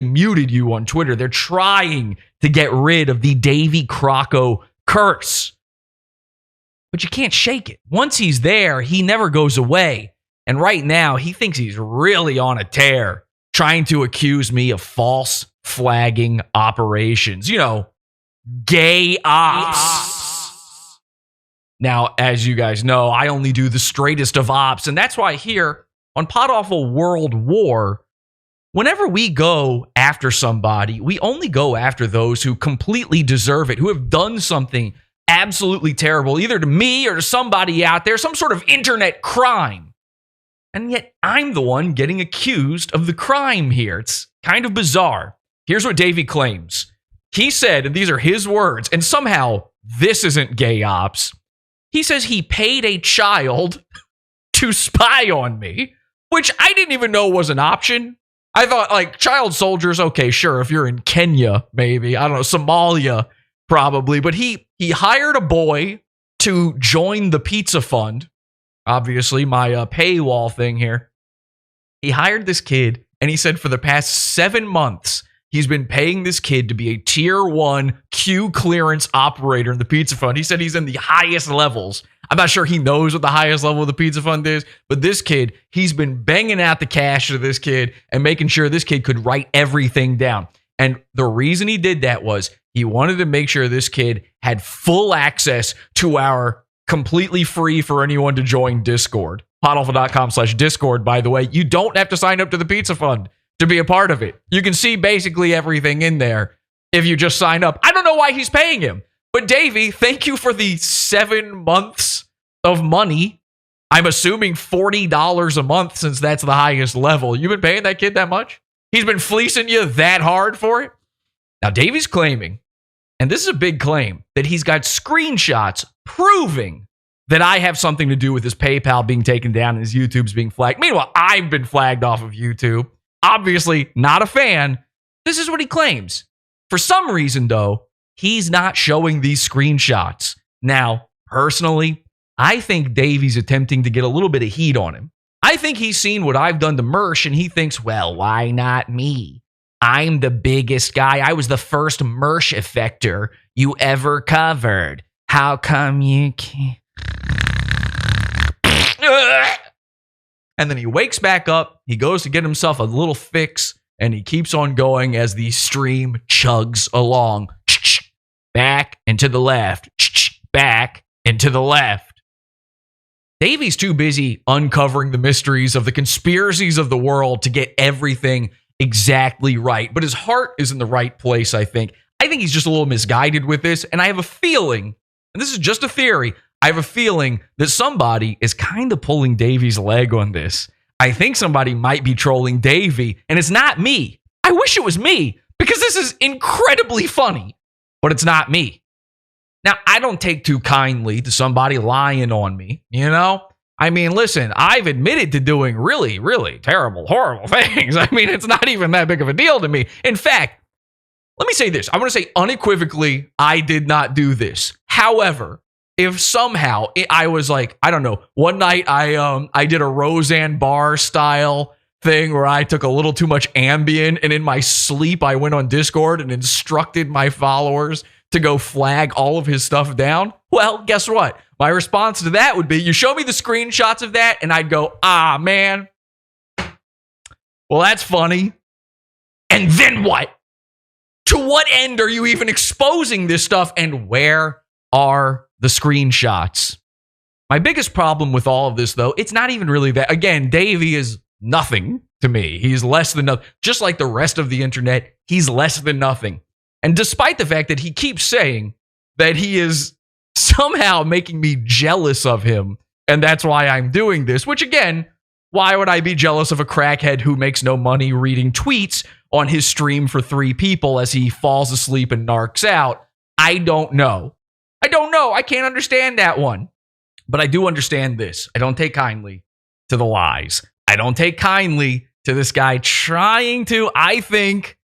muted you on Twitter. They're trying to get rid of the Davey Crocko curse. But you can't shake it. Once he's there, he never goes away. And right now, he thinks he's really on a tear, trying to accuse me of false flagging operations. You know, gay ops. Now, as you guys know, I only do the straightest of ops, and that's why here on Pod Awful World War, whenever we go after somebody, we only go after those who completely deserve it, who have done something absolutely terrible, either to me or to somebody out there, some sort of internet crime. And yet I'm the one getting accused of the crime here. It's kind of bizarre. Here's what Davey claims. He said, and these are his words, and somehow this isn't gay ops. He says he paid a child to spy on me, which I didn't even know was an option. I thought, like, child soldiers, okay, sure, if you're in Kenya, maybe, I don't know, Somalia, probably. But he hired a boy to join the pizza fund. Obviously, my paywall thing here. He hired this kid, and he said for the past 7 months, he's been paying this kid to be a tier 1 queue clearance operator in the pizza fund. He said he's in the highest levels. I'm not sure he knows what the highest level of the pizza fund is, but this kid, he's been banging out the cash to this kid and making sure this kid could write everything down. And the reason he did that was he wanted to make sure this kid had full access to our completely free for anyone to join Discord. podawful.com/Discord, by the way. You don't have to sign up to the pizza fund to be a part of it. You can see basically everything in there if you just sign up. I don't know why he's paying him. But Davey, thank you for the 7 months of money. I'm assuming $40 a month since that's the highest level. You've been paying that kid that much? He's been fleecing you that hard for it? Now, Davey's claiming, and this is a big claim, that he's got screenshots proving that I have something to do with his PayPal being taken down and his YouTube's being flagged. Meanwhile, I've been flagged off of YouTube. Obviously, not a fan. This is what he claims. For some reason, though, he's not showing these screenshots. Now, personally, I think Davey's attempting to get a little bit of heat on him. I think he's seen what I've done to Mersh, and he thinks, well, why not me? I'm the biggest guy. I was the first Mersh effector you ever covered. How come you can't? And then he wakes back up, he goes to get himself a little fix, and he keeps on going as the stream chugs along. Back and to the left. Back and to the left. Davey's too busy uncovering the mysteries of the conspiracies of the world to get everything exactly right. But his heart is in the right place, I think. I think he's just a little misguided with this, and I have a feeling, and this is just a theory, I have a feeling that somebody is kind of pulling Davey's leg on this. I think somebody might be trolling Davey, and it's not me. I wish it was me, because this is incredibly funny, but it's not me. Now, I don't take too kindly to somebody lying on me, you know? I mean, listen, I've admitted to doing really, really terrible, horrible things. I mean, it's not even that big of a deal to me. In fact, let me say this. I want to say unequivocally, I did not do this. However, if somehow I was like, I don't know, one night I did a Roseanne Barr style thing where I took a little too much Ambien, and in my sleep I went on Discord and instructed my followers to go flag all of his stuff down. Well, guess what? My response to that would be, you show me the screenshots of that, and I'd go, ah, man. Well, that's funny. And then what? To what end are you even exposing this stuff, and where are the screenshots? My biggest problem with all of this, though, it's not even really that. Again, Davey is nothing to me. He's less than nothing. Just like the rest of the internet, he's less than nothing. And despite the fact that he keeps saying that he is somehow making me jealous of him, and that's why I'm doing this, which again, why would I be jealous of a crackhead who makes no money reading tweets on his stream for 3 people as he falls asleep and narcs out? I don't know. I can't understand that one. But I do understand this. I don't take kindly to the lies. I don't take kindly to this guy trying to, I think,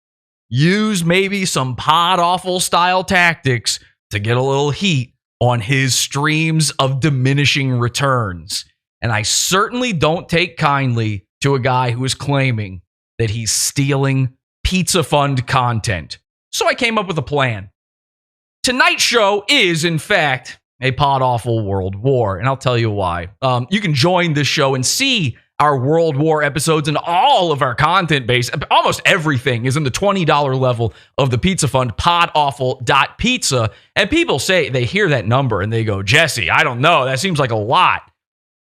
use maybe some pod awful style tactics to get a little heat on his streams of diminishing returns. And I certainly don't take kindly to a guy who is claiming that he's stealing Pizza Fund content. So I came up with a plan. Tonight's show is, in fact, a pod-awful World War, and I'll tell you why. You can join this show and see our World War episodes and all of our content base. Almost everything is in the $20 level of the Pizza Fund, podawful.pizza. And people say, they hear that number and they go, Jesse, I don't know, that seems like a lot.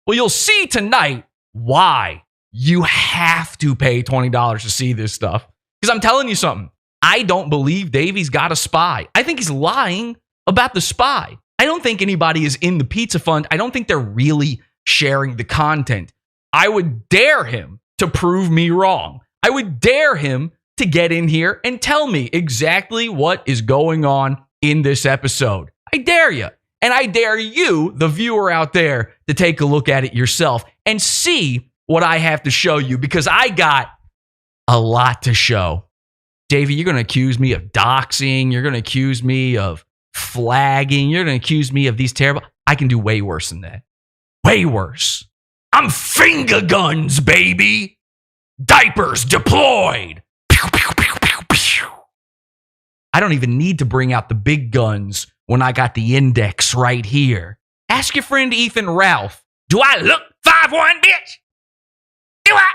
Well, you'll see tonight why you have to pay $20 to see this stuff. Because I'm telling you something. I don't believe Davey's got a spy. I think he's lying about the spy. I don't think anybody is in the Pizza Fund. I don't think they're really sharing the content. I would dare him to prove me wrong. I would dare him to get in here and tell me exactly what is going on in this episode. I dare you. And I dare you, the viewer out there, to take a look at it yourself and see what I have to show you, because I got a lot to show. Davey, you're going to accuse me of doxing. You're going to accuse me of flagging. You're going to accuse me of these terrible... I can do way worse than that. Way worse. I'm finger guns, baby. Diapers deployed. Pew, pew, pew, pew, pew. I don't even need to bring out the big guns when I got the index right here. Ask your friend Ethan Ralph. Do I look 5'1", bitch? Do I?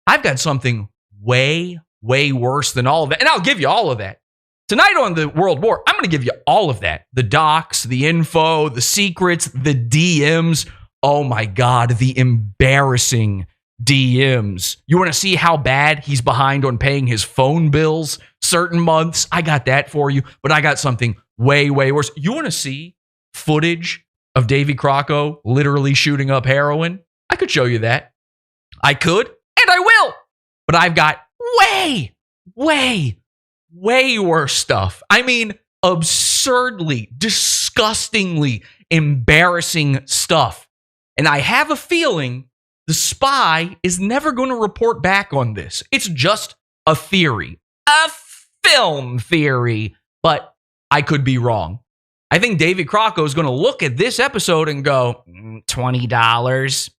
I've got something way worse than all of that. And I'll give you all of that. Tonight on the World War, I'm going to give you all of that. The docs, the info, the secrets, the DMs. Oh my God, the embarrassing DMs. You want to see how bad he's behind on paying his phone bills certain months? I got that for you, but I got something way worse. You want to see footage of Davey Crocko literally shooting up heroin? I could show you that. I could, and I will. But I've got way worse stuff. I mean, absurdly, disgustingly embarrassing stuff. And I have a feeling the spy is never going to report back on this. It's just a theory, a film theory, but I could be wrong. I think Davey Crocko is going to look at this episode and go, $20,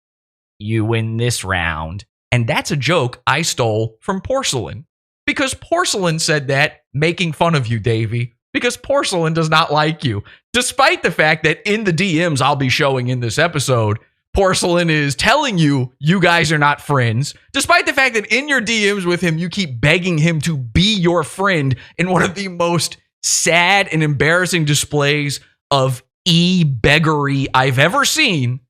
you win this round. And that's a joke I stole from Porcelain. Because Porcelain said that, making fun of you, Davey. Because Porcelain does not like you. Despite the fact that in the DMs I'll be showing in this episode, Porcelain is telling you guys are not friends. Despite the fact that in your DMs with him, you keep begging him to be your friend in one of the most sad and embarrassing displays of e-beggery I've ever seen.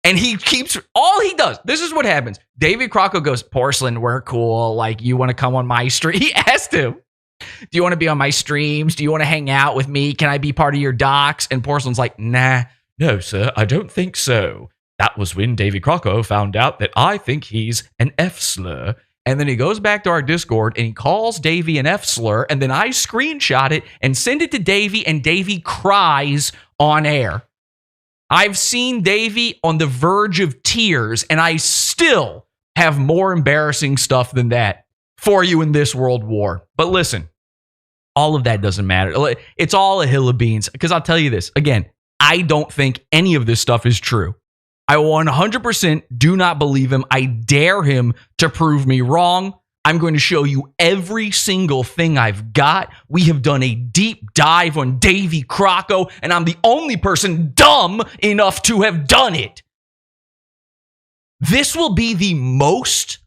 And he keeps, all he does, this is what happens. Davey Crocko goes, Porcelain, we're cool. Like, you want to come on my stream? He asked him, do you want to be on my streams? Do you want to hang out with me? Can I be part of your docs? And Porcelain's like, nah, no, sir, I don't think so. That was when Davey Crocko found out that I think he's an F-slur. And then he goes back to our Discord and he calls Davey an F-slur. And then I screenshot it and send it to Davey, and Davey cries on air. I've seen Davey on the verge of tears, and I still have more embarrassing stuff than that for you in this World War. But listen, all of that doesn't matter. It's all a hill of beans, because I'll tell you this. Again, I don't think any of this stuff is true. I 100% do not believe him. I dare him to prove me wrong. I'm going to show you every single thing I've got. We have done a deep dive on Davey Crocko, and I'm the only person dumb enough to have done it. This will be the most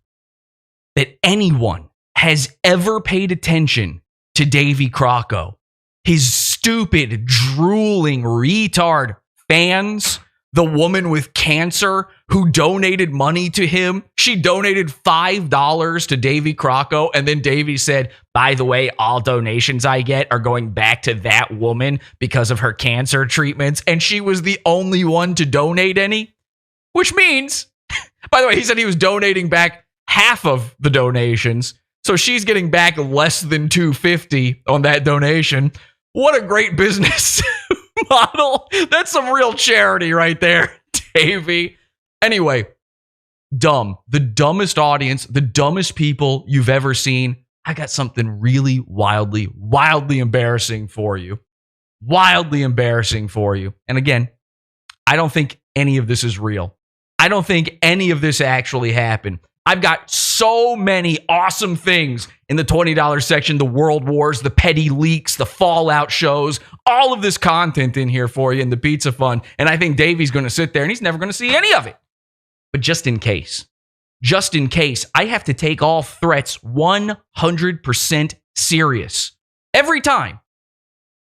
that anyone has ever paid attention to Davey Crocko. His stupid, drooling, retard fans. The woman with cancer who donated money to him, she donated $5 to Davey Crocko, and then Davey said, by the way, all donations I get are going back to that woman because of her cancer treatments, and she was the only one to donate any, which means, by the way, he said he was donating back half of the donations, so she's getting back less than $250 on that donation. What a great business model. That's some real charity right there, Davey. Anyway, dumb. The dumbest audience, the dumbest people you've ever seen. I got something really wildly embarrassing for you. Wildly embarrassing for you. And again, I don't think any of this is real. I don't think any of this actually happened. I've got so many awesome things in the $20 section, the World Wars, the petty leaks, the Fallout shows, all of this content in here for you in the Pizza Fund. And I think Davey's going to sit there and he's never going to see any of it. But just in case, I have to take all threats 100% serious every time.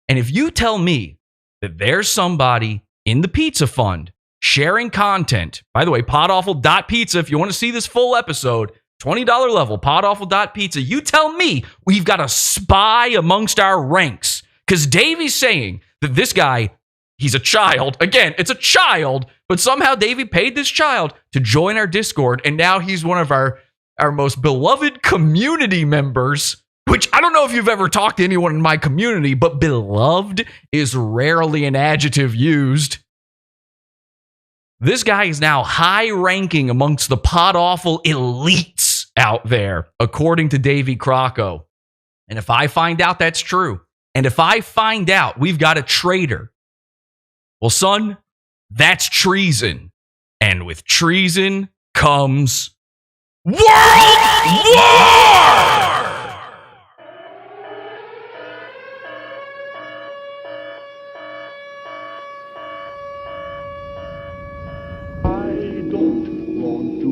And if you tell me that there's somebody in the Pizza Fund sharing content, by the way, podawful.pizza, if you want to see this full episode, $20 level, podawful.pizza, you tell me we've got a spy amongst our ranks. Because Davey's saying that this guy, he's a child. Again, it's a child, but somehow Davey paid this child to join our Discord, and now he's one of our most beloved community members, which I don't know if you've ever talked to anyone in my community, but beloved is rarely an adjective used. This guy is now high-ranking amongst the pod-awful elites out there, according to Davey Crocko. And if I find out that's true, and if I find out we've got a traitor, well, son, that's treason. And with treason comes World War!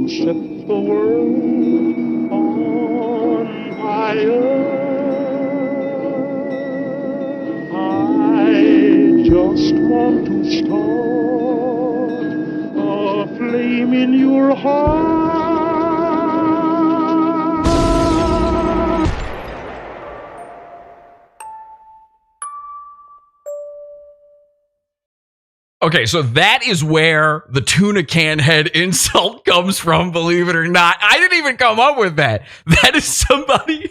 Set the world on fire. I just want to start a flame in your heart. Okay, so that is where the tuna can head insult comes from, believe it or not. I didn't even come up with that. That is somebody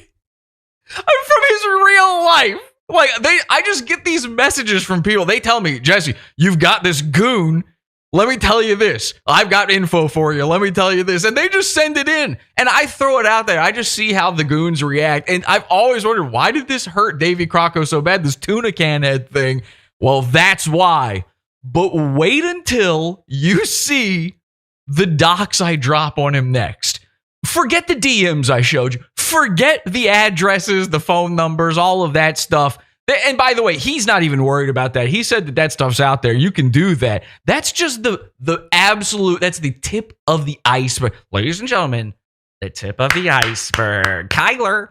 from his real life. Like, I just get these messages from people. They tell me, Jesse, you've got this goon. Let me tell you this. I've got info for you. Let me tell you this. And they just send it in. And I throw it out there. I just see how the goons react. And I've always wondered, why did this hurt Davey Crocko so bad, this tuna can head thing? Well, that's why. But wait until you see the docs I drop on him next. Forget the DMs I showed you. Forget the addresses, the phone numbers, all of that stuff. And by the way, he's not even worried about that. He said that stuff's out there. You can do that. That's just the absolute, that's the tip of the iceberg. Ladies and gentlemen, the tip of the iceberg. Kyler.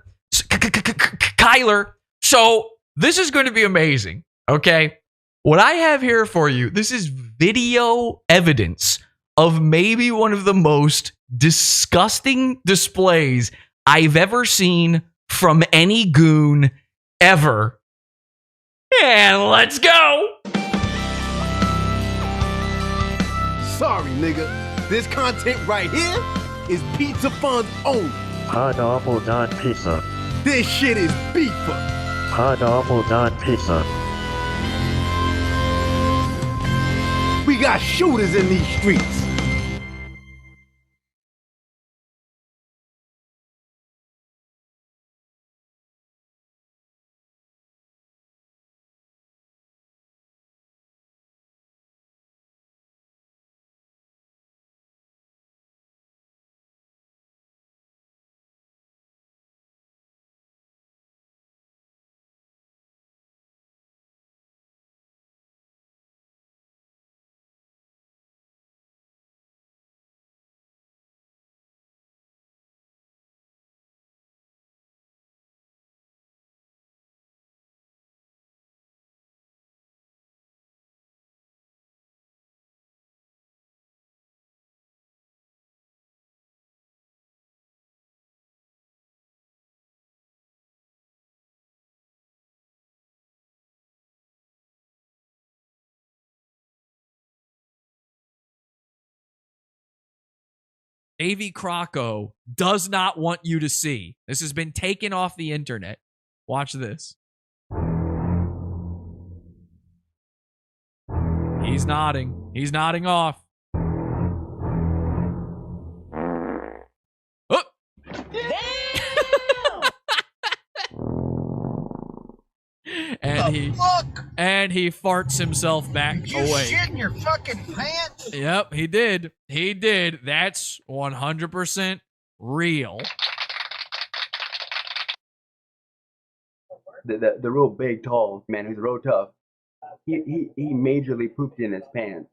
So this is going to be amazing, okay? What I have here for you, this is video evidence of maybe one of the most disgusting displays I've ever seen from any goon ever. And let's go! Sorry, nigga. This content right here is Pizza Fund's own. Podawful.pizza. This shit is beefer. Podawful.pizza. We got shooters in these streets. Davey Crocko does not want you to see. This has been taken off the internet. Watch this. He's nodding. He's nodding off. Oh. And he farts himself back You away. shit in your fucking pants? Yep, he did. He did. That's 100% real. The real big, tall man who's real tough, he majorly pooped in his pants.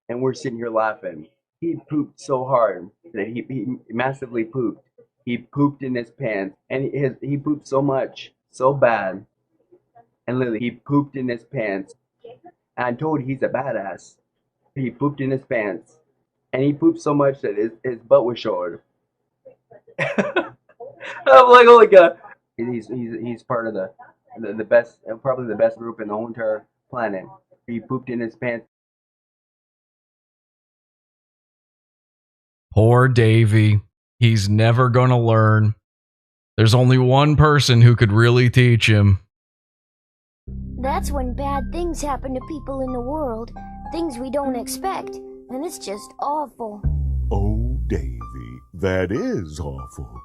And we're sitting here laughing. He pooped so hard that he massively pooped. He pooped in his pants. And he pooped so much, so bad. And literally, he pooped in his pants. And I'm told he's a badass. He pooped in his pants. And he pooped so much that his butt was showing. I'm like, holy God. He's part of the best, probably the best group in the whole entire planet. He pooped in his pants. Poor Davey. He's never going to learn. There's only one person who could really teach him. That's when bad things happen to people in the world. Things we don't expect. And it's just awful. Oh, Davy, that is awful.